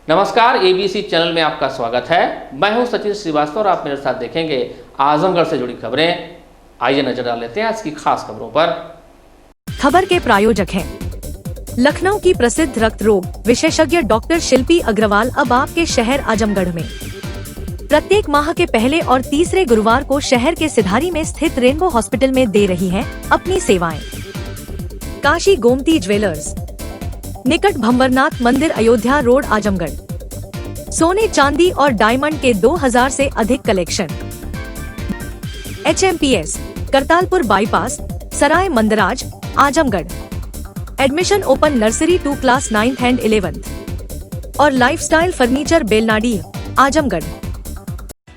नमस्कार, ABC channel में आपका स्वागत है। मैं हूं सचिन श्रीवास्तव और आप मेरे साथ देखेंगे आजमगढ़ से जुड़ी खबरें। आइए नजर डाल लेते हैं आज की खास खबरों पर। खबर के प्रायोजक हैं लखनऊ की प्रसिद्ध रक्त रोग विशेषज्ञ डॉक्टर शिल्पी अग्रवाल अब आपके शहर आजमगढ़ में। प्रत्येक माह के पहले और तीसरे गुरुवार को शहर के सिधारी में स्थित रेनबो हॉस्पिटल में दे रही है अपनी सेवाएं। काशी गोमती ज्वेलर्स, निकट भंवरनाथ मंदिर, अयोध्या रोड, आजमगढ़। सोने चांदी और डायमंड के 2000 से अधिक collection. HMPS, Kartalpur bypass, Sarai Mandraj, Azamgarh. Admission open nursery to class 9th and 11th और लाइफस्टाइल फर्नीचर, बेलनाडी, आजमगढ़।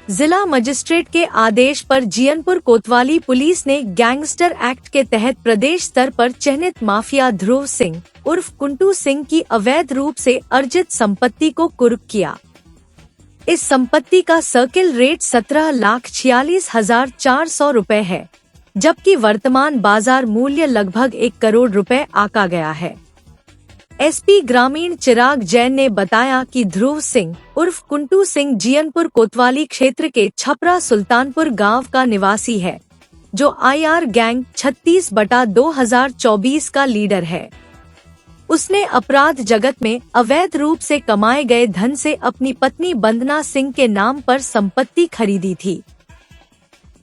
जिला मजिस्ट्रेट के आदेश पर जियनपुर कोतवाली पुलिस ने गैंगस्टर एक्ट के तहत प्रदेश स्तर पर चिन्हित माफिया ध्रुव सिंह उर्फ कुंटू सिंह की अवैध रूप से अर्जित संपत्ति को कुर्क किया। इस संपत्ति का सर्किल रेट 17,46,400 रुपए है, जबकि वर्तमान बाजार मूल्य लगभग 1 करोड़ रुपए आका गया है। एसपी ग्रामीण चिराग जैन ने बताया कि ध्रुव सिंह उर्फ कुंटू सिंह जियनपुर कोतवाली क्षेत्र के छपरा सुल्तानपुर गांव का निवासी है, जो IR गैंग 36/2024 का लीडर है। उसने अपराध जगत में अवैध रूप से कमाए गए धन से अपनी पत्नी बंदना सिंह के नाम पर संपत्ति खरीदी थी।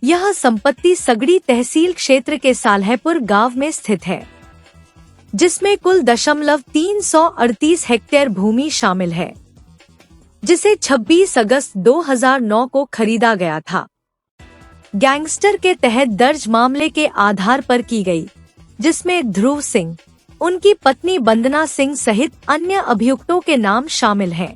यह संपत्ति सगड़ी तहसील क्षेत्र के साल्हेपुर गांव में स्थित है, जिसमें कुल 338 हेक्टेयर भूमि शामिल है, जिसे 26 अगस्त 2009 को खरीदा गया था। गैंगस्टर के तहत दर्ज मामले के आधार पर की गई, जिसमें ध्रुव सिंह, उनकी पत्नी बंदना सिंह सहित अन्य अभियुक्तों के नाम शामिल हैं।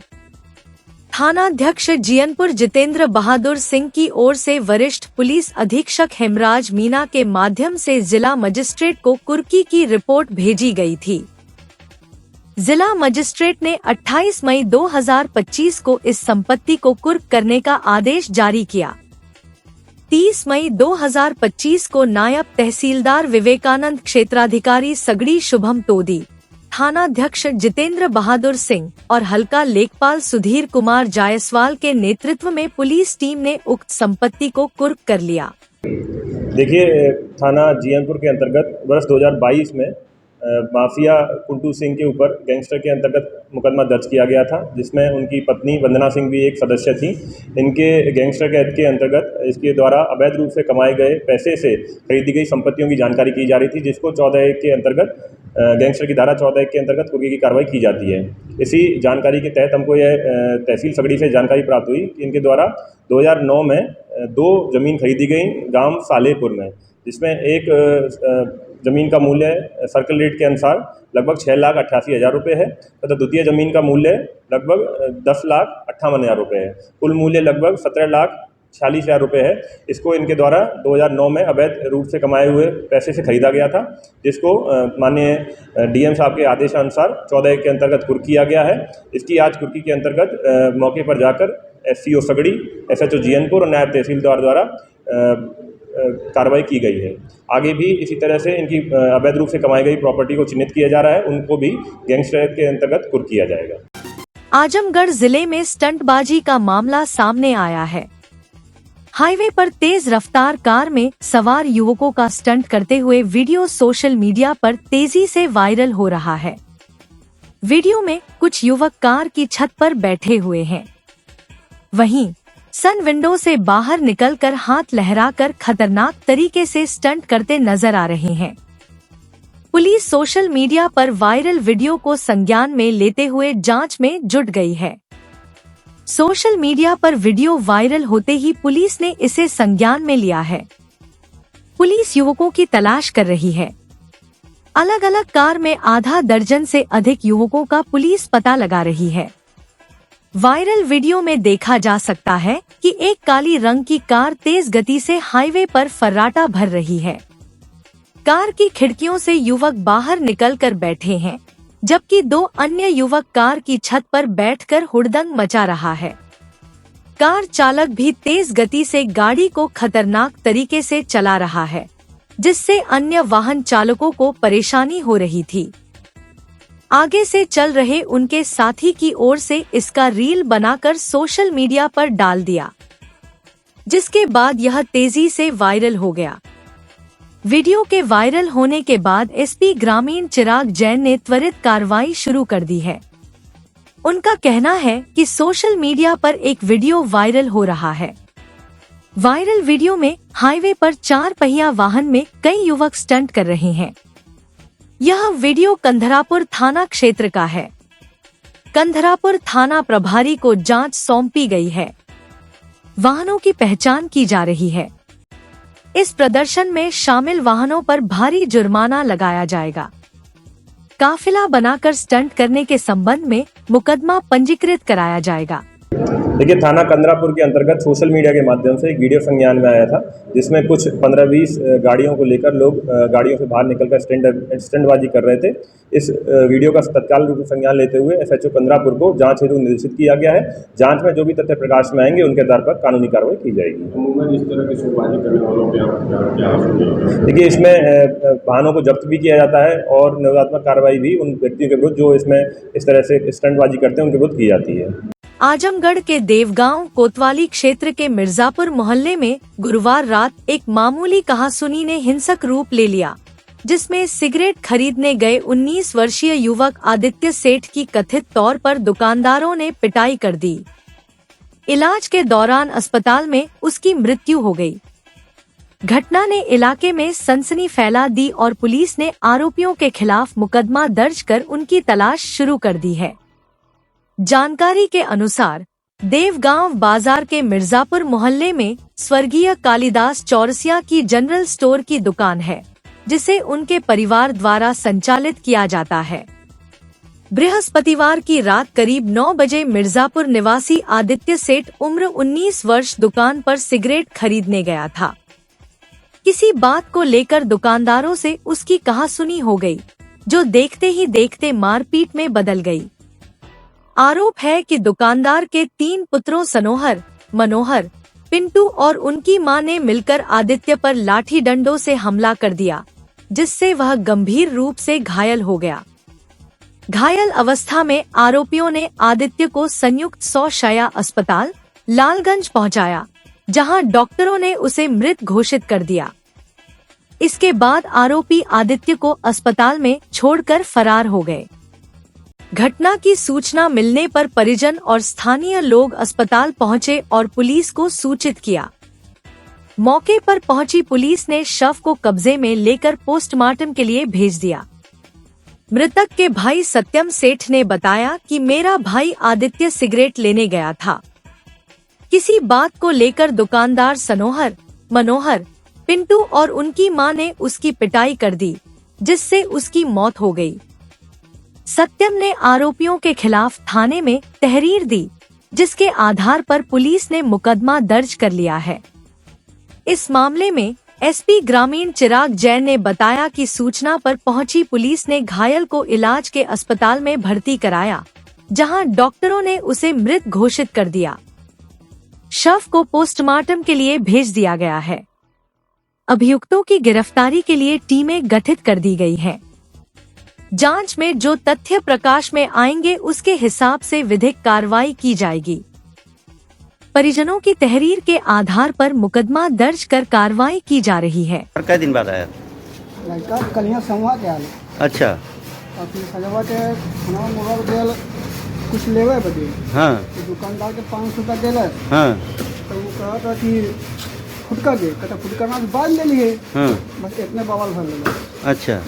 थानाध्यक्ष जियनपुर जितेंद्र बहादुर सिंह की ओर से वरिष्ठ पुलिस अधीक्षक हेमराज मीना के माध्यम से जिला मजिस्ट्रेट को कुर्की की रिपोर्ट भेजी गई थी। जिला मजिस्ट्रेट ने 28 मई 2025 को इस संपत्ति को कुर्क करने का आदेश जारी किया। 30 मई 2025 को नायब तहसीलदार विवेकानंद, क्षेत्राधिकारी सगड़ी शुभम तोदी, थानाध्यक्ष जितेंद्र बहादुर सिंह और हल्का लेखपाल सुधीर कुमार जायसवाल के नेतृत्व में पुलिस टीम ने उक्त संपत्ति को कुर्क कर लिया। देखिए, थाना जियनपुर के अंतर्गत वर्ष 2022 में माफिया कुंटू सिंह के ऊपर गैंगस्टर के अंतर्गत मुकदमा दर्ज किया गया था, जिसमें उनकी पत्नी वंदना सिंह भी एक सदस्य थी। इनके गैंगस्टर के एक्ट के अंतर्गत इसके द्वारा अवैध रूप से कमाए गए पैसे से खरीदी गई संपत्तियों की जानकारी की जा रही थी, जिसको 14(1) के अंतर्गत गैंगस्टर की धारा 14(1) के अंतर्गत कुर्की की कार्रवाई की जाती है। इसी जानकारी के तहत हमको यह तहसील सगड़ी से जानकारी प्राप्त हुई कि इनके द्वारा 2009 में 2 जमीन खरीदी गई गांव सालेपुर में, जिसमें एक जमीन का मूल्य सर्कल रेट के अनुसार लगभग 6,88,000 रुपये है तथा द्वितीय जमीन का मूल्य लगभग 10,58,000 रुपये है। कुल मूल्य लगभग 17,46,000 रुपये है। इसको इनके द्वारा 2009 में अवैध रूप से कमाए हुए पैसे से खरीदा गया था, जिसको माननीय DM साहब के आदेशानुसार 14(1) के अंतर्गत कुर्क किया गया है। इसकी आज कुर्की के अंतर्गत मौके पर जाकर SCO सगड़ी, SHO जियनपुर और नायब तहसीलदार द्वारा कार्रवाई की गई है। आगे भी इसी तरह से इनकी अवैध रूप से कमाई गई प्रॉपर्टी को चिन्हित किया जा रहा है, उनको भी गैंगस्टर के अंतर्गत कुर्क किया जाएगा। आजमगढ़ जिले में स्टंटबाजी का मामला सामने आया है। हाईवे पर तेज रफ्तार कार में सवार युवकों का स्टंट करते हुए वीडियो सोशल मीडिया पर तेजी से वायरल हो रहा है। वीडियो में कुछ युवक कार की छत पर बैठे हुए हैं, वहीं सन विंडो से बाहर निकलकर हाथ लहराकर खतरनाक तरीके से स्टंट करते नजर आ रहे हैं। पुलिस सोशल मीडिया पर वायरल वीडियो को संज्ञान में लेते हुए जांच में जुट गई है। सोशल मीडिया पर वीडियो वायरल होते ही पुलिस ने इसे संज्ञान में लिया है। पुलिस युवकों की तलाश कर रही है। अलग अलग कार में आधा दर्जन से अधिक युवकों का पुलिस पता लगा रही है। वायरल वीडियो में देखा जा सकता है कि एक काली रंग की कार तेज गति से हाईवे पर फर्राटा भर रही है। कार की खिड़कियों से युवक बाहर निकलकर बैठे हैं, जबकि 2 अन्य युवक कार की छत पर बैठकर हुड़दंग मचा रहा है। कार चालक भी तेज गति से गाड़ी को खतरनाक तरीके से चला रहा है, जिससे अन्य वाहन चालकों को परेशानी हो रही थी। आगे से चल रहे उनके साथी की ओर से इसका रील बनाकर सोशल मीडिया पर डाल दिया, जिसके बाद यह तेजी से वायरल हो गया। वीडियो के वायरल होने के बाद एसपी ग्रामीण चिराग जैन ने त्वरित कार्रवाई शुरू कर दी है। उनका कहना है कि सोशल मीडिया पर एक वीडियो वायरल हो रहा है। वायरल वीडियो में हाईवे पर 4 पहिया वाहन में कई युवक स्टंट कर रहे हैं। यह वीडियो कंधरापुर थाना क्षेत्र का है। कंधरापुर थाना प्रभारी को जांच सौंपी गई है। वाहनों की पहचान की जा रही है। इस प्रदर्शन में शामिल वाहनों पर भारी जुर्माना लगाया जाएगा। काफिला बनाकर स्टंट करने के संबंध में मुकदमा पंजीकृत कराया जाएगा। देखिए, थाना कंदरापुर के अंतर्गत सोशल मीडिया के माध्यम से एक वीडियो संज्ञान में आया था, जिसमें कुछ 15-20 गाड़ियों को लेकर लोग गाड़ियों से बाहर निकलकर स्टंटबाजी कर रहे थे। इस वीडियो का तत्काल रूप से संज्ञान लेते हुए एसएचओ कंदरापुर को जांच हेतु निर्देशित किया गया है। जांच में जो भी तथ्य प्रकाश में आएंगे उनके आधार पर कानूनी कार्रवाई की जाएगी। अमूमन इस तरह की शोबाजी करने वालों पे देखिए, इसमें वाहनों को जब्त भी किया जाता है और निरोधात्मक कार्रवाई भी उन व्यक्तियों के विरुद्ध जो इसमें इस तरह से स्टंटबाजी करते हैं उनके विरुद्ध की जाती है। आजमगढ़ के देवगांव कोतवाली क्षेत्र के मिर्जापुर मोहल्ले में गुरुवार रात एक मामूली कहासुनी ने हिंसक रूप ले लिया, जिसमें सिगरेट खरीदने गए 19 वर्षीय युवक आदित्य सेठ की कथित तौर पर दुकानदारों ने पिटाई कर दी। इलाज के दौरान अस्पताल में उसकी मृत्यु हो गई। घटना ने इलाके में सनसनी फैला दी और पुलिस ने आरोपियों के खिलाफ मुकदमा दर्ज कर उनकी तलाश शुरू कर दी है। जानकारी के अनुसार देवगांव बाजार के मिर्जापुर मोहल्ले में स्वर्गीय कालिदास चौरसिया की जनरल स्टोर की दुकान है, जिसे उनके परिवार द्वारा संचालित किया जाता है। बृहस्पतिवार की रात करीब 9 बजे मिर्जापुर निवासी आदित्य सेठ उम्र 19 वर्ष दुकान पर सिगरेट खरीदने गया था। किसी बात को लेकर दुकानदारों से उसकी कहासुनी हो गई, जो देखते ही देखते मारपीट में बदल गई। आरोप है कि दुकानदार के 3 पुत्रों सनोहर, मनोहर, पिंटू और उनकी मां ने मिलकर आदित्य पर लाठी डंडों से हमला कर दिया, जिससे वह गंभीर रूप से घायल हो गया। घायल अवस्था में आरोपियों ने आदित्य को संयुक्त 100 शैय्या अस्पताल लालगंज पहुंचाया, जहां डॉक्टरों ने उसे मृत घोषित कर दिया। इसके बाद आरोपी आदित्य को अस्पताल में छोड़कर फरार हो गए। घटना की सूचना मिलने पर परिजन और स्थानीय लोग अस्पताल पहुंचे और पुलिस को सूचित किया। मौके पर पहुंची पुलिस ने शव को कब्जे में लेकर पोस्टमार्टम के लिए भेज दिया। मृतक के भाई सत्यम सेठ ने बताया कि मेरा भाई आदित्य सिगरेट लेने गया था। किसी बात को लेकर दुकानदार सनोहर, मनोहर, पिंटू और उनकी मां ने उसकी पिटाई कर दी, जिससे उसकी मौत हो गई। सत्यम ने आरोपियों के खिलाफ थाने में तहरीर दी, जिसके आधार पर पुलिस ने मुकदमा दर्ज कर लिया है। इस मामले में एसपी ग्रामीण चिराग जैन ने बताया कि सूचना पर पहुंची पुलिस ने घायल को इलाज के अस्पताल में भर्ती कराया, जहां डॉक्टरों ने उसे मृत घोषित कर दिया। शव को पोस्टमार्टम के लिए भेज दिया गया है। अभियुक्तों की गिरफ्तारी के लिए टीमें गठित कर दी गई हैं। जांच में जो तथ्य प्रकाश में आएंगे उसके हिसाब से विधिक कार्रवाई की जाएगी। परिजनों की तहरीर के आधार पर मुकदमा दर्ज कर कार्रवाई की जा रही है। और कई दिन बाद आया? लड़का कल यहाँ संवा के आल। अच्छा। और फिर सजवा के खाना मोबाइल देल कुछ लेवे बदे। हाँ। तो दुकानदार के 500 रुपया देल। हाँ। तो वो कहा था कि फुटका दे, कहता फुटका ना बाद ले लिए। हाँ। बस इतने बवाल भर ले। अच्छा।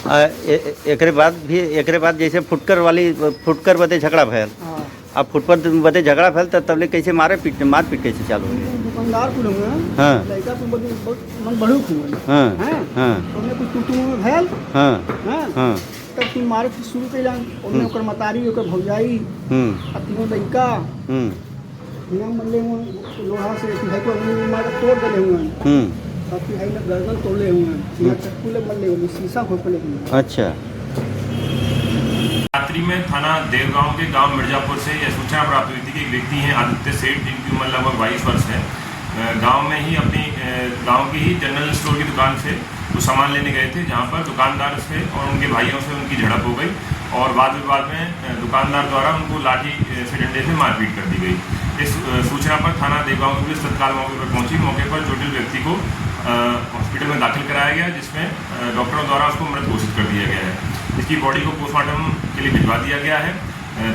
एकरे बाद जैसे फुटकर बदे झगड़ा भयल। हाँ। अब फुटकर बदे झगड़ा भयल तब कैसे मार पीट कैसे चालू हो गई? दुकानदार को लूँगा। हाँ। लड़का तो मन बढ़ू खूब। हाँ। हाँ। उन्हें कुछ टूटू में भयल। हाँ। हाँ। हाँ। तब फिर मारे शुरू कर जान। उन्हें ओकर मतारी ओकर भौजाई। अब तीनों लड़का। यहाँ मल्ले लोहा से है मार तोड़ दे हुए। काफी हाई लग गर्दन तोड़े हुए हैं। यहाँ चक्कू ले मल्ले हुए, शीशा खोपले हुए। अच्छा। रात्रि में थाना देवगांव के गांव मिर्जापुर से यह सूचना प्राप्त हुई थी कि एक व्यक्ति हैं आदित्य सेठ, जिनकी उम्र लगभग 22 वर्ष है। गांव में ही अपनी गांव की ही जनरल स्टोर की दुकान से कुछ सामान लेने गए थे, जहाँ पर दुकानदार से और उनके भाइयों से उनकी झड़प हो गई और वाद विवाद में दुकानदार द्वारा उनको लाठी से डंडे से मारपीट कर दी गई। इस सूचना पर थाना देवगांव की पुलिस तत्काल मौके पर पहुंची। मौके पर चोटिल व्यक्ति को हॉस्पिटल में दाखिल कराया गया, जिसमें डॉक्टरों द्वारा उसको मृत घोषित कर दिया गया है। इसकी बॉडी को पोस्टमार्टम के लिए भिजवा दिया गया है।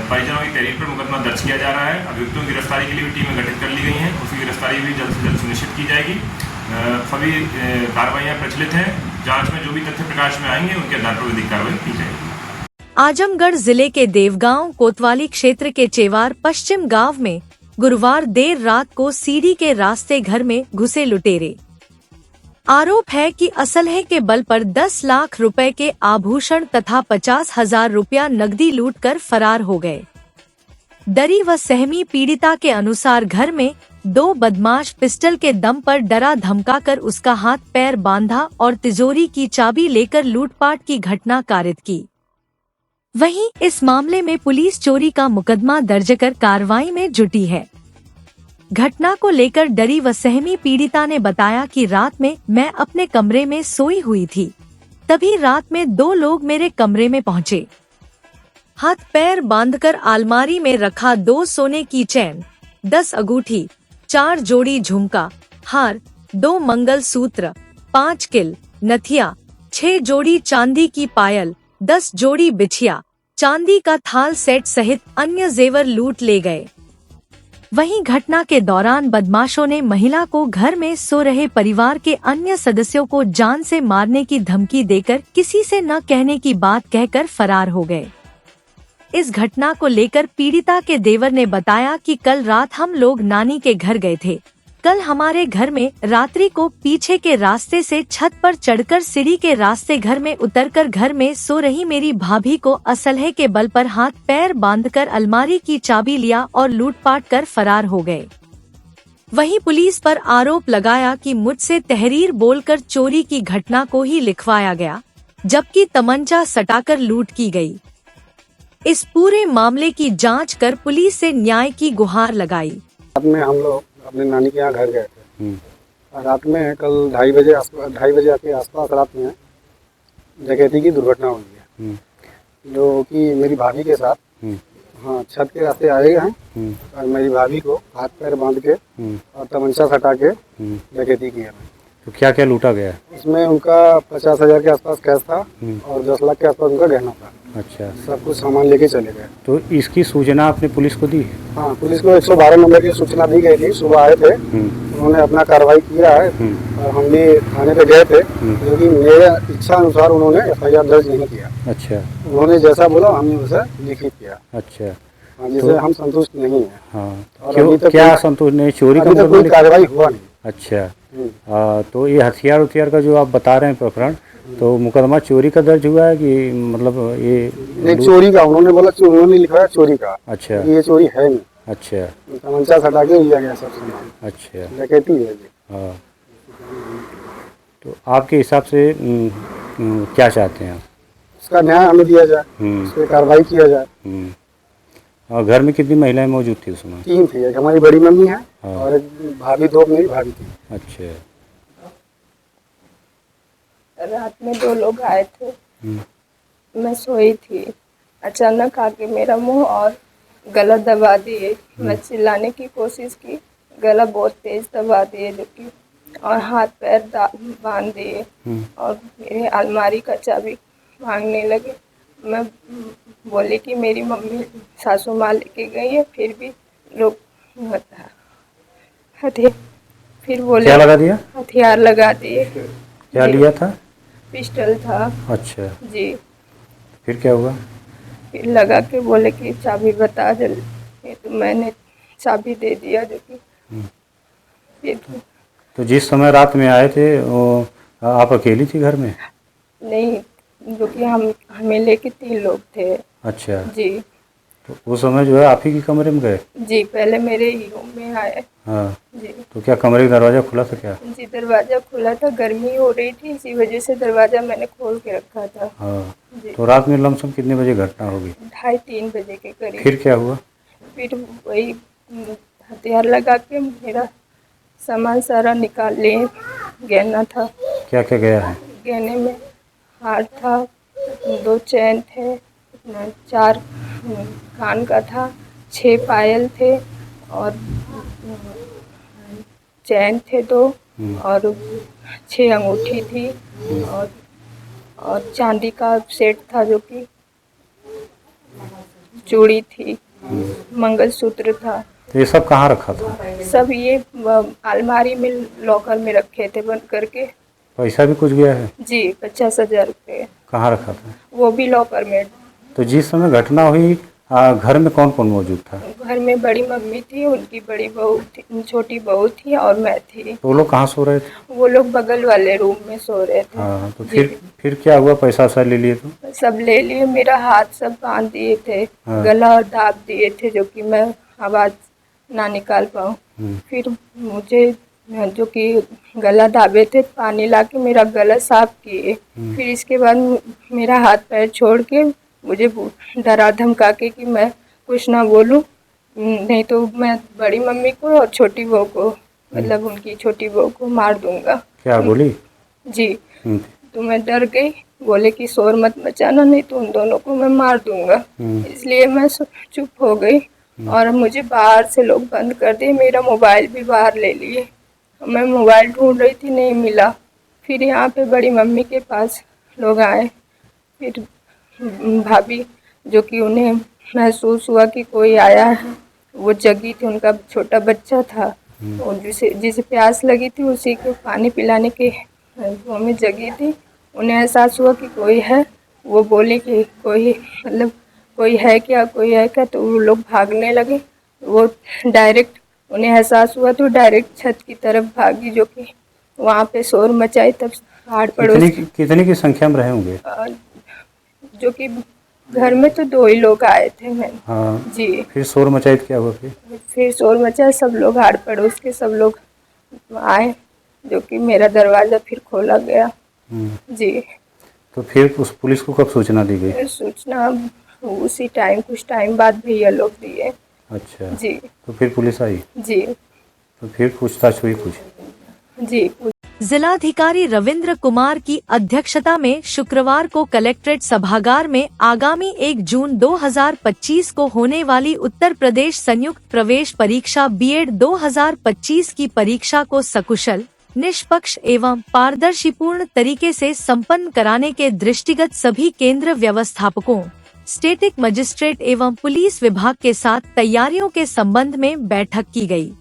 परिजनों की तहरीर पर मुकदमा दर्ज किया जा रहा है। अभियुक्तों की गिरफ्तारी के लिए भी टीमें गठित कर ली गई हैं, उसकी गिरफ्तारी भी जल्द से जल्द सुनिश्चित की जाएगी। सभी कार्रवाइयाँ प्रचलित हैं। जांच में जो भी तथ्य प्रकाश में आएंगे उनके आधार पर विधिक कार्रवाई की जाएगी। आजमगढ़ जिले के देवगांव कोतवाली क्षेत्र के चेवार पश्चिम गांव में गुरुवार देर रात को सीढ़ी के रास्ते घर में घुसे लुटेरे। आरोप है कि असलहे के बल पर 10 लाख रुपए के आभूषण तथा 50,000 रुपया नकदी लूटकर फरार हो गए। डरी व सहमी पीड़िता के अनुसार घर में 2 बदमाश पिस्टल के दम पर डरा धमकाकर उसका हाथ पैर बांधा और तिजोरी की चाबी लेकर लूटपाट की घटना कारित की। वहीं इस मामले में पुलिस चोरी का मुकदमा दर्ज कर कार्रवाई में जुटी है। घटना को लेकर डरी व सहमी पीड़िता ने बताया कि रात में मैं अपने कमरे में सोई हुई थी, तभी रात में 2 लोग मेरे कमरे में पहुंचे। हाथ पैर बांधकर अलमारी में रखा 2 सोने की चैन, 10 अंगूठी, 4 जोड़ी झुमका, हार, 2 मंगलसूत्र, 5 किल, नथिया, 6 जोड़ी चांदी की पायल, 10 जोड़ी बिछिया, चांदी का थाल सेट सहित अन्य जेवर लूट ले गए। वहीं घटना के दौरान बदमाशों ने महिला को घर में सो रहे परिवार के अन्य सदस्यों को जान से मारने की धमकी देकर किसी से न कहने की बात कहकर फरार हो गए। इस घटना को लेकर पीड़िता के देवर ने बताया कि कल रात हम लोग नानी के घर गए थे। कल हमारे घर में रात्रि को पीछे के रास्ते से छत पर चढ़कर सीढ़ी के रास्ते घर में उतरकर घर में सो रही मेरी भाभी को असलहे के बल पर हाथ पैर बांधकर अलमारी की चाबी लिया और लूटपाट कर फरार हो गए। वहीं पुलिस पर आरोप लगाया कि मुझसे तहरीर बोलकर चोरी की घटना को ही लिखवाया गया, जबकि तमंचा सटाकर लूट की गई। इस पूरे मामले की जांच कर पुलिस से न्याय की गुहार लगाई। रात में हम लोग अपने नानी के यहाँ घर गए थे। रात में कल 2:30 के आसपास रात में डकैती की दुर्घटना हुई है, जो कि मेरी भाभी के साथ छत के रास्ते आए हैं और मेरी भाभी को हाथ पैर बांध के और तमंचा सटा के डकैती की है। तो क्या क्या लूटा गया? इसमें उनका 50,000 के आसपास कैश था और 10 लाख के आसपास उनका गहना था। अच्छा, सब कुछ सामान लेके चले गए। तो इसकी सूचना आपने पुलिस को दी? हाँ, पुलिस को 112 नंबर की सूचना दी गई थी। सुबह आए थे, उन्होंने अपना कार्रवाई किया है और हम भी थाने पे गए थे, लेकिन मेरे इच्छा अनुसार उन्होंने FIR दर्ज नहीं किया। अच्छा, उन्होंने जैसा बोला हमने उसे लिखित किया। अच्छा, जिसे हम संतुष्ट नहीं है। हाँ, और क्यों, क्या संतुष्ट नहीं? चोरी का कोई कार्रवाई हुआ नहीं। अच्छा, तो ये हथियार का जो आप बता रहे हैं प्रकरण, तो मुकदमा चोरी का दर्ज हुआ है कि मतलब ये नहीं, चोरी का उन्होंने बोला, उन्होंने लिखा है चोरी का। अच्छा, ये चोरी है नहीं। अच्छा, तमंचा सटा के लिया गया सब सामान। अच्छा, डकैती है जी। हाँ, तो आपके हिसाब से क्या चाहते हैं आप? उसका न्याय हमें दिया जाए, उस पर कार्रवाई किया जाए। और घर में कितनी महिलाएं मौजूद थी उसमें? 3 थी, एक हमारी बड़ी मम्मी है और एक भाभी, 2 मेरी भाभी थी। अच्छा, रात में 2 लोग आए थे, मैं सोई थी, अचानक आके मेरा मुंह और गला दबा दिए। मैं चिल्लाने की कोशिश की, गला बहुत तेज दबा दिए जो कि, और हाथ पैर बांध दिए और मेरे अलमारी का चाबी मांगने लगे। मैं बोली कि मेरी मम्मी सासू माँ लेके गई है, फिर भी लोग फिर बोले क्या लगा दिया? हथियार लगा दिए। क्या लिया था? पिस्टल था। अच्छा जी। फिर क्या हुआ? फिर लगा के बोले कि चाबी बता जल्दी, तो मैंने चाबी दे दिया जो कि तो जिस समय रात में आए थे वो आप अकेली थी घर में? नहीं, जो कि हमें लेके 3 लोग थे। अच्छा जी। तो उस समय जो है आप ही के कमरे में गए? जी, पहले मेरे ही रूम में आए। हाँ जी। तो क्या कमरे का दरवाजा खुला था क्या? जी, दरवाजा खुला था, गर्मी हो रही थी, इसी वजह से दरवाजा मैंने खोल के रखा था। हाँ। जी। तो रात में लमसम कितने बजे घटना होगी? 2:30-3 बजे के करीब। फिर क्या हुआ? फिर वही हथियार लगा के मेरा सामान सारा निकाल लिए। गहना था। क्या क्या गया है? गहने में हार था, 2 चैन थे, 4 कान का था, 6 पायल थे और चैन थे 2 और 6 अंगूठी थी और चांदी का सेट था जो कि चूड़ी थी, मंगलसूत्र था। तो ये सब कहाँ रखा था? सब ये अलमारी में लॉकर में रखे थे बंद करके। पैसा भी कुछ गया है? जी 50,000 रुपये। कहाँ रखा था? वो भी लॉकर में। तो जिस समय घटना हुई घर में कौन कौन मौजूद था? घर में बड़ी मम्मी थी, उनकी बड़ी बहू थी, छोटी बहू थी और मैं थी। तो वो लोग कहाँ सो रहे थे? वो लोग बगल वाले रूम में सो रहे थे। हाँ, तो फिर क्या हुआ? पैसा वैसा ले लिए? तो सब ले लिए, मेरा हाथ सब बांध दिए थे, हाँ। गला दाब दिए थे जो कि मैं आवाज़ ना निकाल पाऊँ। फिर मुझे जो कि गला दाबे थे, पानी ला के मेरा गला साफ किए। फिर इसके बाद मेरा हाथ पैर छोड़ के मुझे डरा धमका के कि मैं कुछ ना बोलूं, नहीं तो मैं बड़ी मम्मी को और छोटी बहू को, मतलब उनकी छोटी बहू को मार दूंगा। क्या बोली? जी। तो मैं डर गई, बोले कि शोर मत मचाना, नहीं तो उन दोनों को मैं मार दूंगा। इसलिए मैं चुप हो गई और मुझे बाहर से लोग बंद कर दिए, मेरा मोबाइल भी बाहर ले लिए। मैं मोबाइल ढूंढ रही थी, नहीं मिला। फिर यहाँ पे बड़ी मम्मी के पास लोग आए, फिर भाभी जो कि उन्हें महसूस हुआ कि कोई आया है, वो जगी थी, उनका छोटा बच्चा था और जिसे प्यास लगी थी उसी को पानी पिलाने के वो में जगी थी। उन्हें एहसास हुआ कि कोई है, वो बोले कि कोई मतलब कोई है क्या, कोई है क्या, तो वो लोग भागने लगे। वो डायरेक्ट उन्हें एहसास हुआ तो डायरेक्ट छत की तरफ भागी, जो कि वहाँ पे शोर मचाई। तब आड़ पड़ोस कितने की संख्या में रहे होंगे? जो कि घर में तो 2 ही लोग आए थे। मैं हाँ जी। फिर शोर मचाई तो क्या हुआ? फिर शोर मचा, सब लोग आड़ पड़ोस के सब लोग आए, जो कि मेरा दरवाज़ा फिर खोला गया। जी। तो फिर उस पुलिस को कब सूचना दी गई? सूचना उसी टाइम, कुछ टाइम बाद भैया लोग दिए। अच्छा जी। तो फिर पुलिस आई? जी। तो फिर पूछताछ हुई कुछ? जी। जिलाधिकारी रविंद्र कुमार की अध्यक्षता में शुक्रवार को कलेक्ट्रेट सभागार में आगामी 1 जून 2025 को होने वाली उत्तर प्रदेश संयुक्त प्रवेश परीक्षा बीएड 2025 की परीक्षा को सकुशल, निष्पक्ष एवं पारदर्शीपूर्ण तरीके से संपन्न कराने के दृष्टिगत सभी केंद्र व्यवस्थापकों, स्टेटिक मजिस्ट्रेट एवं पुलिस विभाग के साथ तैयारियों के संबंध में बैठक की गई।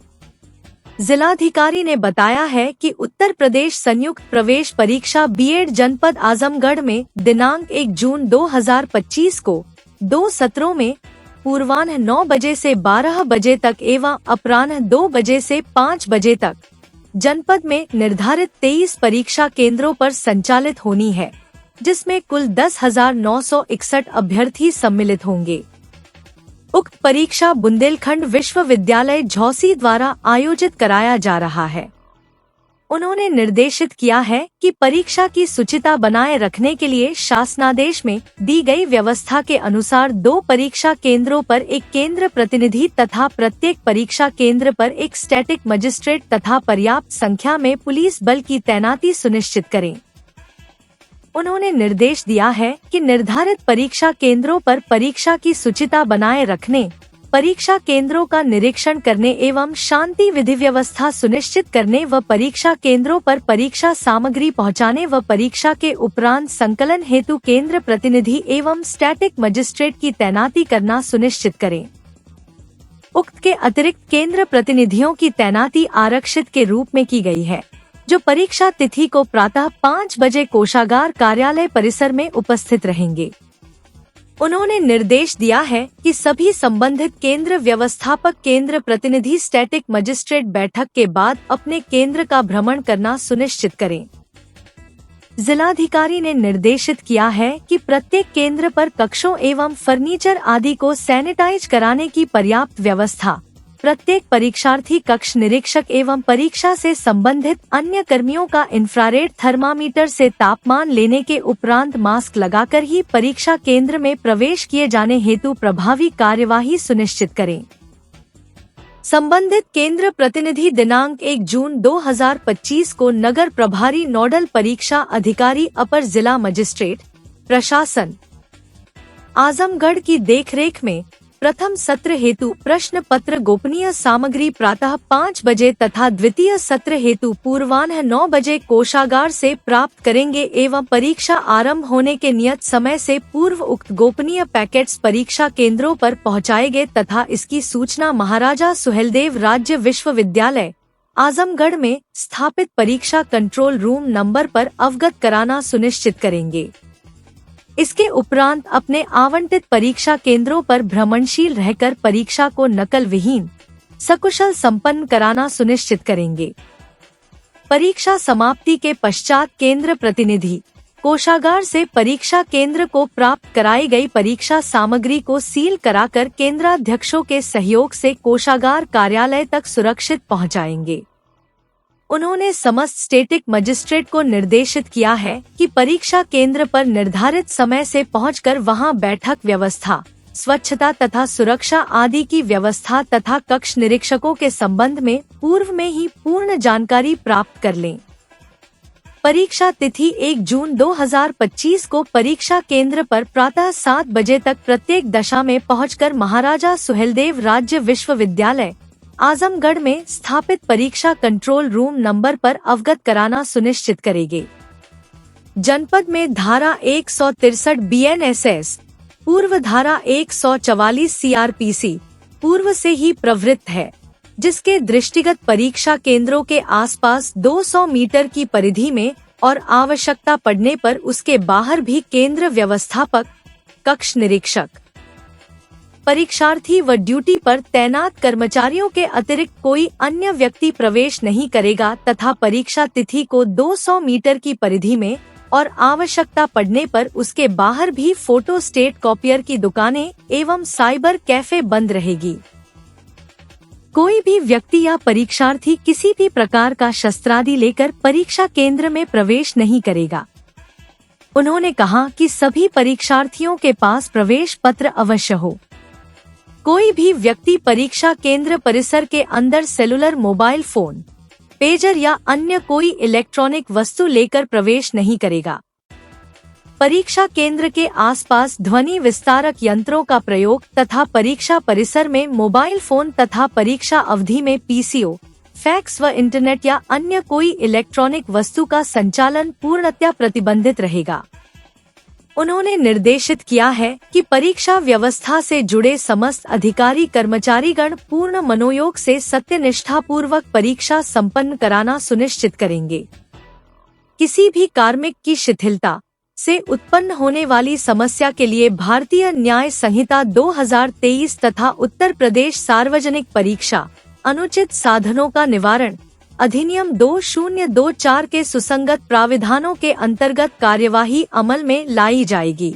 जिलाधिकारी ने बताया है कि उत्तर प्रदेश संयुक्त प्रवेश परीक्षा बीएड जनपद आजमगढ़ में दिनांक 1 जून 2025 को 2 सत्रों में पूर्वाह्न 9 बजे से 12 बजे तक एवं अपराह्न 2 बजे से 5 बजे तक जनपद में निर्धारित 23 परीक्षा केंद्रों पर संचालित होनी है, जिसमें कुल 10,961 अभ्यर्थी सम्मिलित होंगे। उक्त परीक्षा बुंदेलखंड विश्वविद्यालय झौसी द्वारा आयोजित कराया जा रहा है। उन्होंने निर्देशित किया है कि परीक्षा की शुचिता बनाए रखने के लिए शासनादेश में दी गई व्यवस्था के अनुसार 2 परीक्षा केंद्रों पर एक केंद्र प्रतिनिधि तथा प्रत्येक परीक्षा केंद्र पर एक स्टैटिक मजिस्ट्रेट तथा पर्याप्त संख्या में पुलिस बल की तैनाती सुनिश्चित करें। उन्होंने निर्देश दिया है कि निर्धारित परीक्षा केंद्रों पर परीक्षा की शुचिता बनाए रखने, परीक्षा केंद्रों का निरीक्षण करने एवं शांति विधि व्यवस्था सुनिश्चित करने व परीक्षा केंद्रों पर परीक्षा सामग्री पहुंचाने व परीक्षा के उपरांत संकलन हेतु केंद्र प्रतिनिधि एवं स्टैटिक मजिस्ट्रेट की तैनाती करना सुनिश्चित करें। उक्त के अतिरिक्त केंद्र प्रतिनिधियों की तैनाती आरक्षित के रूप में की गई है, जो परीक्षा तिथि को प्रातः 5 बजे कोषागार कार्यालय परिसर में उपस्थित रहेंगे। उन्होंने निर्देश दिया है कि सभी संबंधित केंद्र व्यवस्थापक केंद्र प्रतिनिधि स्टैटिक मजिस्ट्रेट बैठक के बाद अपने केंद्र का भ्रमण करना सुनिश्चित करें। जिलाधिकारी ने निर्देशित किया है कि प्रत्येक केंद्र पर कक्षों एवं फर्नीचर आदि को सैनिटाइज कराने की पर्याप्त व्यवस्था, प्रत्येक परीक्षार्थी कक्ष निरीक्षक एवं परीक्षा से संबंधित अन्य कर्मियों का इंफ्रारेड थर्मामीटर से तापमान लेने के उपरांत मास्क लगाकर ही परीक्षा केंद्र में प्रवेश किए जाने हेतु प्रभावी कार्यवाही सुनिश्चित करें। संबंधित केंद्र प्रतिनिधि दिनांक 1 जून 2025 को नगर प्रभारी नोडल परीक्षा अधिकारी अपर जिला मजिस्ट्रेट प्रशासन आजमगढ़ की देखरेख में प्रथम सत्र हेतु प्रश्न पत्र गोपनीय सामग्री प्रातः 5 बजे तथा द्वितीय सत्र हेतु पूर्वाह्न 9 बजे कोषागार से प्राप्त करेंगे एवं परीक्षा आरंभ होने के नियत समय से पूर्व उक्त गोपनीय पैकेट्स परीक्षा केंद्रों पर पहुंचाएंगे तथा इसकी सूचना महाराजा सुहेलदेव राज्य विश्वविद्यालय आजमगढ़ में स्थापित परीक्षा कंट्रोल रूम नंबर पर अवगत कराना सुनिश्चित करेंगे। इसके उपरांत अपने आवंटित परीक्षा केंद्रों पर भ्रमणशील रहकर परीक्षा को नकल विहीन सकुशल संपन्न कराना सुनिश्चित करेंगे। परीक्षा समाप्ति के पश्चात केंद्र प्रतिनिधि कोषागार से परीक्षा केंद्र को प्राप्त कराई गई परीक्षा सामग्री को सील कराकर केंद्राध्यक्षों के सहयोग से कोषागार कार्यालय तक सुरक्षित पहुंचाएंगे। उन्होंने समस्त स्टेटिक मजिस्ट्रेट को निर्देशित किया है कि परीक्षा केंद्र पर निर्धारित समय से पहुंचकर वहां बैठक व्यवस्था, स्वच्छता तथा सुरक्षा आदि की व्यवस्था तथा कक्ष निरीक्षकों के संबंध में पूर्व में ही पूर्ण जानकारी प्राप्त कर लें। परीक्षा तिथि 1 जून 2025 को परीक्षा केंद्र पर प्रातः 7 बजे तक प्रत्येक दशा में पहुंचकर महाराजा सुहेलदेव राज्य विश्वविद्यालय आजमगढ़ में स्थापित परीक्षा कंट्रोल रूम नंबर पर अवगत कराना सुनिश्चित करेंगे। जनपद में धारा 163 BNSS पूर्व धारा 144 CRPC पूर्व से ही प्रवृत्त है, जिसके दृष्टिगत परीक्षा केंद्रों के आसपास 200 मीटर की परिधि में और आवश्यकता पड़ने पर उसके बाहर भी केंद्र व्यवस्थापक, कक्ष निरीक्षक, परीक्षार्थी व ड्यूटी पर तैनात कर्मचारियों के अतिरिक्त कोई अन्य व्यक्ति प्रवेश नहीं करेगा तथा परीक्षा तिथि को 200 मीटर की परिधि में और आवश्यकता पड़ने पर उसके बाहर भी फोटो स्टेट कॉपियर की दुकानें एवं साइबर कैफे बंद रहेगी। कोई भी व्यक्ति या परीक्षार्थी किसी भी प्रकार का शस्त्रादि लेकर परीक्षा केंद्र में प्रवेश नहीं करेगा। उन्होंने कहा कि सभी परीक्षार्थियों के पास प्रवेश पत्र अवश्य हो। कोई भी व्यक्ति परीक्षा केंद्र परिसर के अंदर सेलुलर मोबाइल फोन, पेजर या अन्य कोई इलेक्ट्रॉनिक वस्तु लेकर प्रवेश नहीं करेगा। परीक्षा केंद्र के आसपास ध्वनि विस्तारक यंत्रों का प्रयोग तथा परीक्षा परिसर में मोबाइल फोन तथा परीक्षा अवधि में PCO, फैक्स व इंटरनेट या अन्य कोई इलेक्ट्रॉनिक वस्तु का संचालन पूर्णतया प्रतिबंधित रहेगा। उन्होंने निर्देशित किया है कि परीक्षा व्यवस्था से जुड़े समस्त अधिकारी कर्मचारीगण पूर्ण मनोयोग से सत्यनिष्ठा पूर्वक परीक्षा संपन्न कराना सुनिश्चित करेंगे। किसी भी कार्मिक की शिथिलता से उत्पन्न होने वाली समस्या के लिए भारतीय न्याय संहिता 2023 तथा उत्तर प्रदेश सार्वजनिक परीक्षा अनुचित साधनों का निवारण अधिनियम 2024 के सुसंगत प्राविधानों के अंतर्गत कार्यवाही अमल में लाई जाएगी।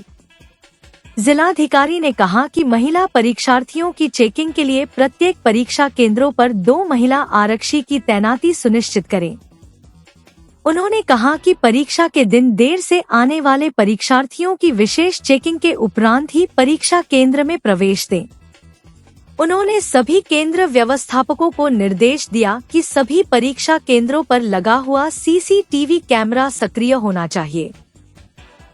जिलाधिकारी ने कहा कि महिला परीक्षार्थियों की चेकिंग के लिए प्रत्येक परीक्षा केंद्रों पर 2 महिला आरक्षी की तैनाती सुनिश्चित करें। उन्होंने कहा कि परीक्षा के दिन देर से आने वाले परीक्षार्थियों की विशेष चेकिंग के उपरांत ही परीक्षा केंद्र में प्रवेश दें। उन्होंने सभी केंद्र व्यवस्थापकों को निर्देश दिया कि सभी परीक्षा केंद्रों पर लगा हुआ CCTV कैमरा सक्रिय होना चाहिए।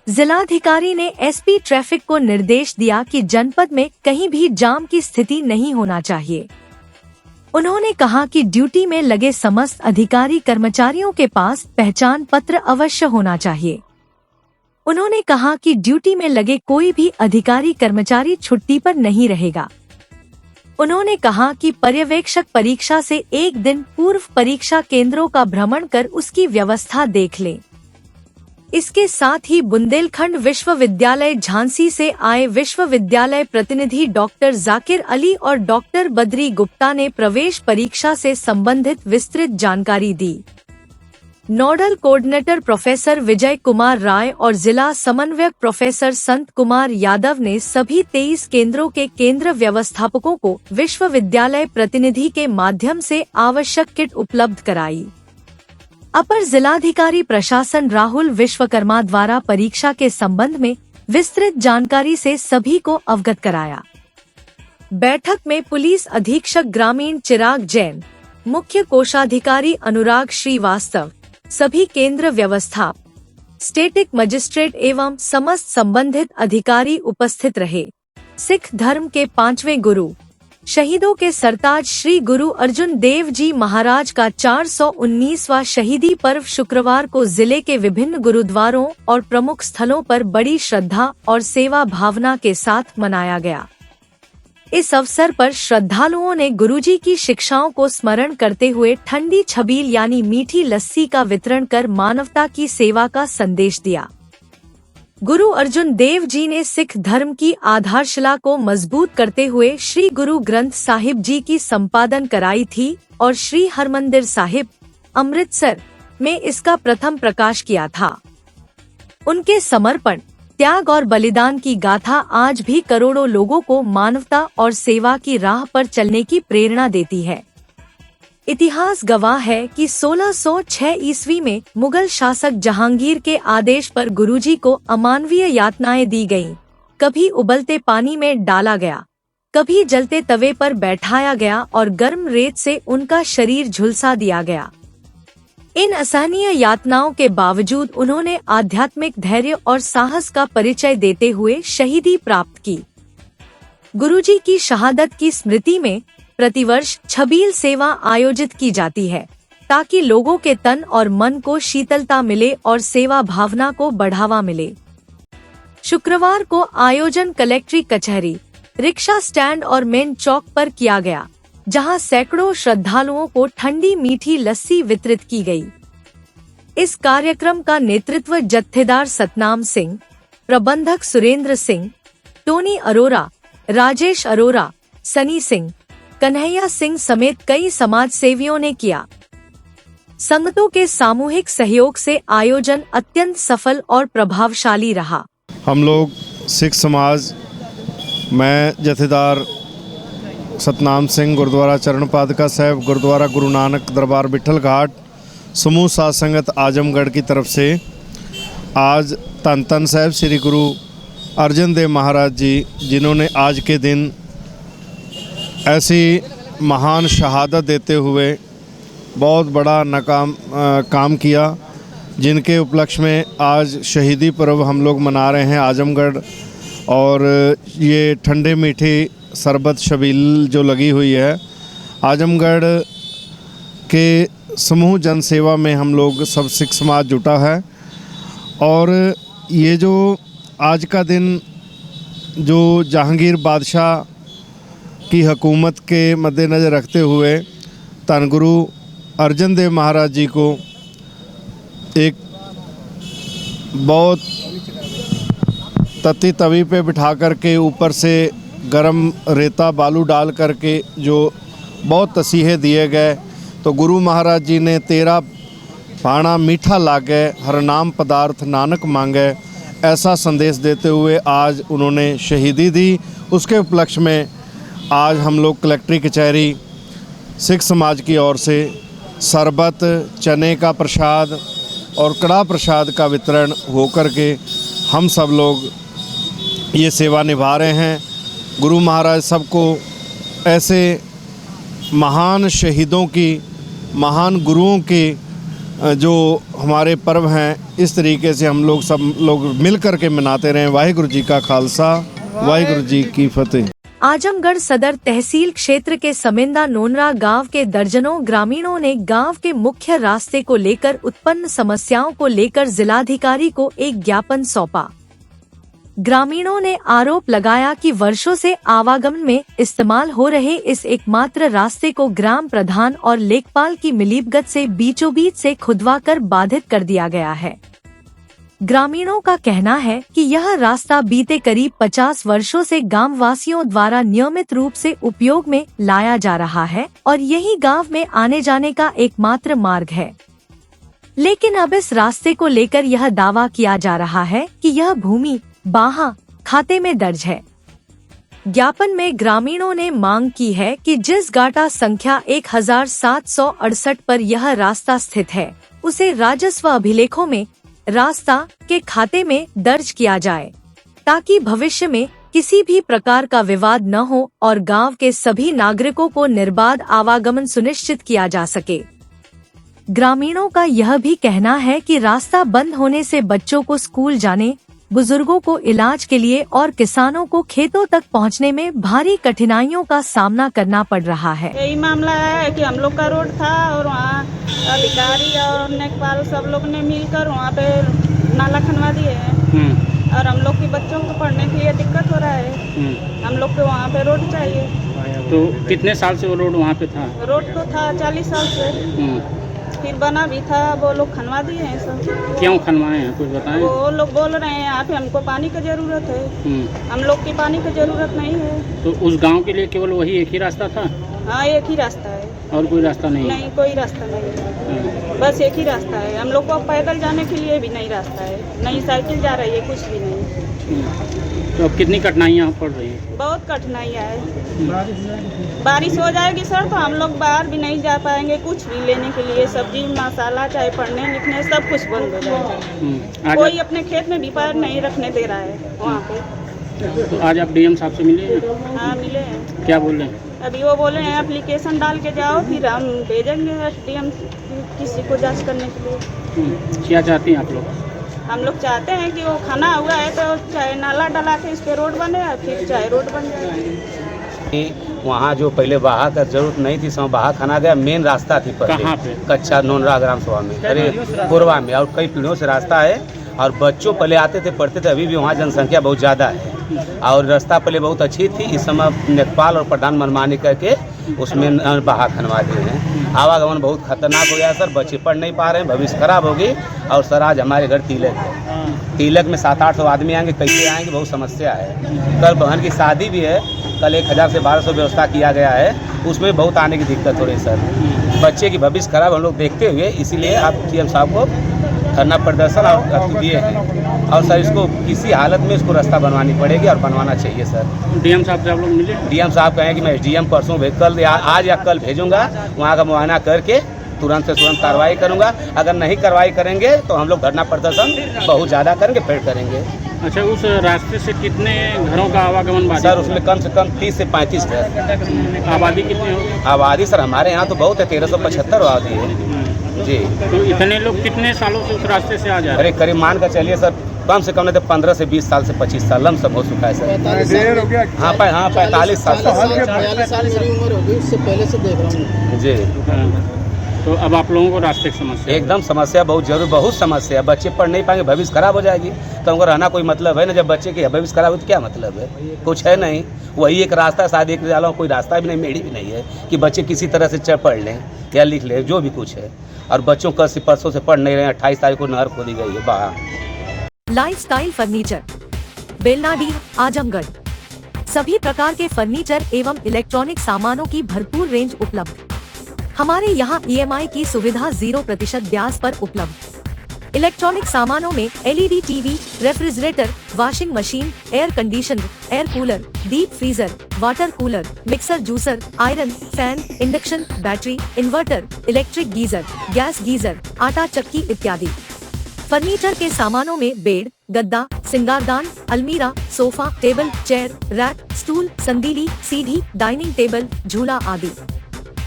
जिलाधिकारी ने SP ट्रैफिक को निर्देश दिया कि जनपद में कहीं भी जाम की स्थिति नहीं होना चाहिए। उन्होंने कहा कि ड्यूटी में लगे समस्त अधिकारी कर्मचारियों के पास पहचान पत्र अवश्य होना चाहिए। उन्होंने कहा कि ड्यूटी में लगे कोई भी अधिकारी कर्मचारी छुट्टी पर नहीं रहेगा। उन्होंने कहा कि पर्यवेक्षक परीक्षा से एक दिन पूर्व परीक्षा केंद्रों का भ्रमण कर उसकी व्यवस्था देख लें। इसके साथ ही बुंदेलखंड विश्वविद्यालय झांसी से आए विश्वविद्यालय प्रतिनिधि डॉक्टर जाकिर अली और डॉक्टर बद्री गुप्ता ने प्रवेश परीक्षा से संबंधित विस्तृत जानकारी दी। Nodal coordinator professor Vijay Kumar Rai और जिला समन्वयक प्रोफेसर संत कुमार यादव ने सभी 23 केंद्रों के केंद्र व्यवस्थापकों को विश्वविद्यालय प्रतिनिधि के माध्यम से आवश्यक किट उपलब्ध कराई। अपर जिलाधिकारी प्रशासन राहुल विश्वकर्मा द्वारा परीक्षा के संबंध में विस्तृत जानकारी से सभी को अवगत कराया। बैठक में पुलिस अधीक्षक ग्रामीण चिराग जैन, मुख्य कोषाधिकारी अनुराग श्रीवास्तव, सभी केंद्र व्यवस्था, स्टेटिक मजिस्ट्रेट एवं समस्त संबंधित अधिकारी उपस्थित रहे। सिख धर्म के 5वें गुरु शहीदों के सरताज श्री गुरु अर्जुन देव जी महाराज का 419वां शहीदी पर्व शुक्रवार को जिले के विभिन्न गुरुद्वारों और प्रमुख स्थलों पर बड़ी श्रद्धा और सेवा भावना के साथ मनाया गया। इस अवसर पर श्रद्धालुओं ने गुरुजी की शिक्षाओं को स्मरण करते हुए ठंडी छबील यानी मीठी लस्सी का वितरण कर मानवता की सेवा का संदेश दिया। गुरु अर्जुन देव जी ने सिख धर्म की आधारशिला को मजबूत करते हुए श्री गुरु ग्रंथ साहिब जी की संपादन कराई थी और श्री हरमंदिर साहिब अमृतसर में इसका प्रथम प्रकाश किया था। उनके समर्पण, त्याग और बलिदान की गाथा आज भी करोड़ों लोगों को मानवता और सेवा की राह पर चलने की प्रेरणा देती है। इतिहास गवाह है कि 1606 ईस्वी में मुगल शासक जहांगीर के आदेश पर गुरुजी को अमानवीय यातनाएं दी गईं। कभी उबलते पानी में डाला गया, कभी जलते तवे पर बैठाया गया और गर्म रेत से उनका शरीर झुलसा दिया गया। इन असहनीय यातनाओं के बावजूद उन्होंने आध्यात्मिक धैर्य और साहस का परिचय देते हुए शहीदी प्राप्त की। गुरुजी की शहादत की स्मृति में प्रतिवर्ष छबील सेवा आयोजित की जाती है ताकि लोगों के तन और मन को शीतलता मिले और सेवा भावना को बढ़ावा मिले। शुक्रवार को आयोजन कलेक्ट्री कचहरी, रिक्शा स्टैंड और मेन चौक पर किया गया, जहां सैकड़ों श्रद्धालुओं को ठंडी मीठी लस्सी वितरित की गई। इस कार्यक्रम का नेतृत्व जत्थेदार सतनाम सिंह, प्रबंधक सुरेंद्र सिंह, टोनी अरोरा, राजेश अरोरा, सनी सिंह, कन्हैया सिंह समेत कई समाज सेवियों ने किया। संगतों के सामूहिक सहयोग से आयोजन अत्यंत सफल और प्रभावशाली रहा। हम लोग सिख समाज, मैं जथेदार सतनाम सिंह, गुरुद्वारा चरण पादुका साहिब, गुरुद्वारा गुरु नानक दरबार बिठल घाट, समूह साध संगत आजमगढ़ की तरफ से आज धन धन साहिब श्री गुरु अर्जन देव महाराज जी, जिन्होंने आज के दिन ऐसी महान शहादत देते हुए बहुत बड़ा काम किया, जिनके उपलक्ष्य में आज शहीदी पर्व हम लोग मना रहे हैं आजमगढ़। और ये ठंडे मीठे शरबत शबील जो लगी हुई है, आजमगढ़ के समूह जन सेवा में हम लोग सब सिख समाज जुटा है। और ये जो आज का दिन जो जहांगीर बादशाह की हुकूमत के मद्देनज़र रखते हुए धन गुरु अर्जन देव महाराज जी को एक बहुत तत्ती तवी पे बिठा करके ऊपर से गरम रेता बालू डाल करके जो बहुत तसीहे दिए गए, तो गुरु महाराज जी ने 13 पाना मीठा लागे हर नाम पदार्थ नानक मांगे, ऐसा संदेश देते हुए आज उन्होंने शहीदी दी। उसके उपलक्ष्य में आज हम लोग कलेक्ट्री कचहरी सिख समाज की ओर से शरबत, चने का प्रसाद और कड़ा प्रसाद का वितरण होकर के हम सब लोग ये सेवा निभा रहे हैं। गुरु महाराज सबको ऐसे महान शहीदों की, महान गुरुओं के जो हमारे पर्व हैं, इस तरीके से हम लोग सब लोग मिल कर के मनाते रहें। वाहिगुरु जी का खालसा, वाहिगुरु जी की फतेह। आजमगढ़ सदर तहसील क्षेत्र के समेंदा नोनरा गांव के दर्जनों ग्रामीणों ने गांव के मुख्य रास्ते को लेकर उत्पन्न समस्याओं को लेकर जिलाधिकारी को एक ज्ञापन सौंपा। ग्रामीणों ने आरोप लगाया कि वर्षों से आवागमन में इस्तेमाल हो रहे इस एकमात्र रास्ते को ग्राम प्रधान और लेखपाल की मिलीभगत से बीचों बीच से खुदवाकर बाधित कर दिया गया है। ग्रामीणों का कहना है कि यह रास्ता बीते करीब 50 वर्षों से गांव वासियों द्वारा नियमित रूप से उपयोग में लाया जा रहा है और यही गांव में आने जाने का एकमात्र मार्ग है। लेकिन अब इस रास्ते को लेकर यह दावा किया जा रहा है कि यह भूमि बाहा खाते में दर्ज है। ज्ञापन में ग्रामीणों ने मांग की है कि जिस गाटा संख्या 1768 पर यह रास्ता स्थित है, उसे राजस्व अभिलेखों में रास्ता के खाते में दर्ज किया जाए, ताकि भविष्य में किसी भी प्रकार का विवाद न हो और गांव के सभी नागरिकों को निर्बाध आवागमन सुनिश्चित किया जा सके। ग्रामीणों का यह भी कहना है कि रास्ता बंद होने से बच्चों को स्कूल जाने, बुजुर्गों को इलाज के लिए और किसानों को खेतों तक पहुंचने में भारी कठिनाइयों का सामना करना पड़ रहा है। यही मामला है कि हम लोग का रोड था और वहाँ अधिकारी और नेकपाल सब लोग ने मिलकर वहाँ पे नाला खनवा दिए हैं और हम लोग के बच्चों को पढ़ने के लिए दिक्कत हो रहा है। हम लोग को वहाँ पे रोड चाहिए। तो कितने साल से वो रोड वहाँ पे था? रोड तो था 40 साल से, फिर बना भी था, वो लोग खनवा दिए हैं सब। क्यों खनवाए हैं कुछ बताएं? वो लोग बोल रहे हैं यहाँ पे हमको पानी की जरूरत है। हम लोग की पानी की जरूरत नहीं है। तो उस गांव के लिए केवल वही एक ही रास्ता था? हाँ, एक ही रास्ता है और कोई रास्ता नहीं? नहीं, कोई रास्ता नहीं है, बस एक ही रास्ता है। हम लोग को पैदल जाने के लिए भी नहीं रास्ता है, नहीं साइकिल जा रही है, कुछ भी नहीं। तो अब कितनी कठिनाइयाँ पड़ रही हैं? बहुत कठिनाइयाँ है। बारिश हो जाएगी सर तो हम लोग बाहर भी नहीं जा पाएंगे, कुछ भी लेने के लिए सब्जी मसाला चाहे पढ़ने लिखने सब कुछ बंद हो जाएगा। कोई अपने खेत में भी पैर नहीं रखने दे रहा है वहाँ पे। तो आज आप डीएम साहब से मिले हैं? हाँ, मिले हैं। क्या बोल रहे हैं? अभी वो बोले हैं एप्लीकेशन डाल के जाओ, फिर हम भेजेंगे डीएम किसी को जांच करने के लिए। क्या चाहती हैं आप लोग? हम लोग चाहते हैं कि वो खाना हुआ है तो चाहे नाला डला के इस पे रोड बने, फिर चाहे रोड बन जाए। वहाँ जो पहले बहा का जरूरत नहीं थी, समय बहा खाना गया, मेन रास्ता थी पहले। कहाँ पे? कच्चा नोनरा ग्राम सभा में, अरे पूर्वा में, और कई पीढ़ियों से रास्ता है और बच्चों पहले आते थे पढ़ते थे। अभी भी वहाँ जनसंख्या बहुत ज़्यादा है और रास्ता पहले बहुत अच्छी थी। इस समय नेकपाल और प्रधान मनमानी करके उसमें बहा खनवा दिए हैं। आवागमन बहुत खतरनाक हो गया सर, बच्चे पढ़ नहीं पा रहे हैं, भविष्य खराब होगी। और सर आज हमारे घर तिलक है, तिलक में 700-800 आदमी आएंगे, कैसे आएंगे, बहुत समस्या है। कल बहन की शादी भी है, कल 1000 से 1200 व्यवस्था किया गया है, उसमें बहुत आने की दिक्कत हो रही है सर। बच्चे की भविष्य खराब हम लोग देखते हुए इसलिए आप सीएम साहब को धरना प्रदर्शन और दिए हैं और सर इसको किसी हालत में इसको रास्ता बनवानी पड़ेगी और बनवाना चाहिए सर। डीएम साहब से आप लोग मिले? डीएम साहब कहें कि मैं एसडीएम परसों कल या आज या कल भेजूंगा, वहाँ का मुआयना करके तुरंत से तुरंत कार्रवाई करूंगा। अगर नहीं कार्रवाई करेंगे तो हम लोग धरना प्रदर्शन बहुत ज़्यादा करेंगे, फिर करेंगे। अच्छा, उस रास्ते से कितने घरों का आवागमन बाधित? सर उसमें कम से कम 30 से 35 घर। आबादी कितनी हो? आबादी सर हमारे यहाँ तो बहुत है, 1375 आबादी है जी। तो इतने लोग कितने सालों से उस रास्ते से आ जा रहे हैं? अरे करीब मान कर चलिए सर, कम से कम नहीं तो 15 से 20 साल से 25 साल लमसम हो चुका है सर। हाँ 45 साल से 42 साल की उम्र होगी, उससे पहले से देख रहा हूँ जी। तो अब आप लोगों को रास्ते की समस्या? एकदम समस्या बहुत जरूर, बहुत समस्या है। बच्चे पढ़ नहीं पाएंगे, भविष्य खराब हो जाएगी, तो हमको रहना कोई मतलब है ना। जब बच्चे की भविष्य खराब हो तो क्या मतलब है, कुछ है नहीं। वही एक रास्ता, शायद एक जाला कोई रास्ता भी नहीं, मेड़ी भी नहीं है कि बच्चे किसी तरह से पढ़ लें या लिख लें, जो भी कुछ है। और बच्चों कल से परसों से पढ़ नहीं रहे हैं। 28 तारीख को नहर खोदी गई है बाहर। Lifestyle furniture, Belnadi, Azamgarh. सभी प्रकार के फर्नीचर एवं इलेक्ट्रॉनिक सामानों की भरपूर रेंज उपलब्ध। हमारे यहाँ EMI की सुविधा 0% ब्याज पर उपलब्ध। इलेक्ट्रॉनिक सामानों में LED TV, refrigerator, washing machine, air conditioner, air cooler, deep freezer, water cooler, mixer juicer, iron, fan, induction, battery, inverter, electric geyser, gas geyser, आटा चक्की इत्यादि। फर्नीचर के सामानों में बेड, गद्दा, सिंगारदान, अलमीरा, sofa, table, chair, rack, stool, संदीली, सीढ़ी, डाइनिंग टेबल, झूला आदि।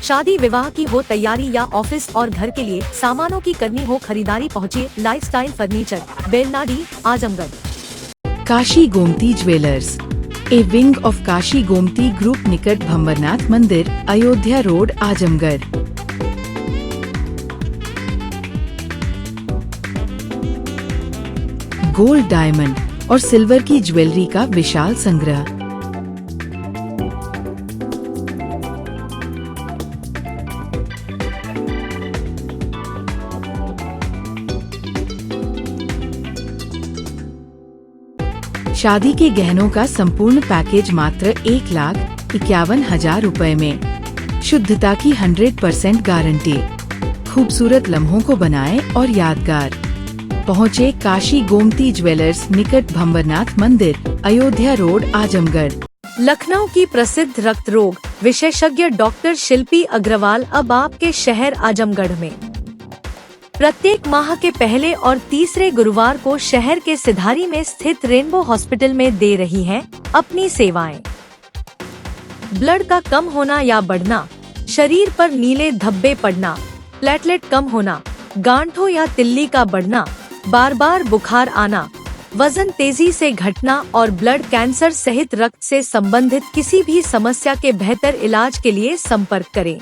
शादी विवाह की हो तैयारी या ऑफिस और घर के लिए सामानों की करनी हो खरीदारी, पहुँचिए lifestyle furniture, Belnadi, Azamgarh. Kashi Gomti jewellers, a wing of Kashi Gomti group, निकट भंवरनाथ मंदिर, Ayodhya road, Azamgarh. Gold, diamond और सिल्वर की ज्वेलरी का विशाल संग्रह। शादी के गहनों का संपूर्ण पैकेज मात्र 1,51,000 रुपए में। शुद्धता की 100% गारंटी। खूबसूरत लम्हों को बनाएं और यादगार। पहुँचे काशी गोमती ज्वेलर्स, निकट भंवरनाथ मंदिर, अयोध्या रोड, आजमगढ़। लखनऊ की प्रसिद्ध रक्त रोग विशेषज्ञ डॉक्टर शिल्पी अग्रवाल अब आपके शहर आजमगढ़ में। प्रत्येक माह के पहले और तीसरे गुरुवार को शहर के सिधारी में स्थित रेनबो हॉस्पिटल में दे रही हैं अपनी सेवाएं। ब्लड का कम होना या बढ़ना, शरीर पर नीले धब्बे पड़ना, प्लेटलेट कम होना, गांठों या तिल्ली का बढ़ना, बार बार बुखार आना, वजन तेजी से घटना और ब्लड कैंसर सहित रक्त से संबंधित किसी भी समस्या के बेहतर इलाज के लिए संपर्क करें।